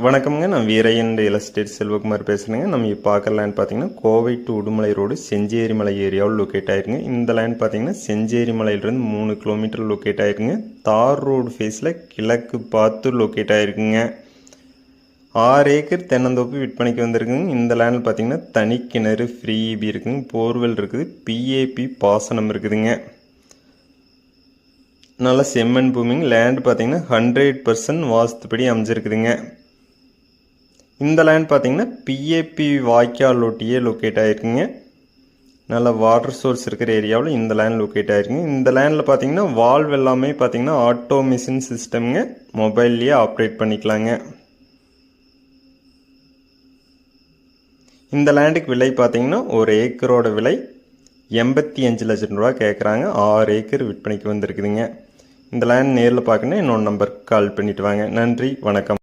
வணக்கம்ங்க. நான் Veeraiyan real estate Selvakumar பேசுகிறேங்க. நம்ம இப்போ பார்க்குற லேண்ட் பார்த்தீங்கன்னா கோவை டு உடுமலை ரோடு செஞ்சேரி மலை ஏரியாவில் லொக்கேட் ஆயிருங்க. இந்த லேண்ட் பார்த்தீங்கன்னா செஞ்சேரி மலையிலிருந்து 3 கிலோமீட்டர் லொக்கேட் ஆயிருக்குங்க. தார் ரோடு ஃபேஸில் கிழக்கு பார்த்து லொக்கேட் ஆயிருக்குங்க. 6 ஏக்கர் தென்னந்தோப்பு விற்பனைக்கு வந்திருக்குங்க. இந்த லேண்டில் பார்த்தீங்கன்னா தனி கிணறு ஃப்ரீ இபி இருக்குங்க, போர்வெல் இருக்குது, பிஏபி பாசனம் இருக்குதுங்க. நல்லா செம்மண் பூமிங்க. லேண்ட் பார்த்தீங்கன்னா 100% வாஸ்துப்படி அமைஞ்சிருக்குதுங்க. இந்த லேண்ட் பார்த்தீங்கன்னா பிஏபி வாய்க்கால் ஒட்டியே லொக்கேட் ஆகிருக்குங்க. நல்ல வாட்டர் சோர்ஸ் இருக்கிற ஏரியாவில் இந்த லேண்ட் லொக்கேட் ஆகிருக்குங்க. இந்த லேண்டில் பார்த்தீங்கன்னா வால்வ் எல்லாமே பார்த்தீங்கன்னா ஆட்டோ மிஷின் சிஸ்டம்ங்க, மொபைல்லையே ஆப்ரேட் பண்ணிக்கலாங்க. இந்த லேண்டுக்கு விலை பார்த்தீங்கன்னா ஒரு ஏக்கரோட விலை 85 லட்சம் ரூபா கேட்குறாங்க. 6 ஏக்கர் விற்பனைக்கு வந்திருக்குதுங்க. இந்த லேண்ட் நேரில் பார்க்கணும் என்னோட நம்பருக்கு கால் பண்ணிவிட்டு வாங்க. நன்றி, வணக்கம்.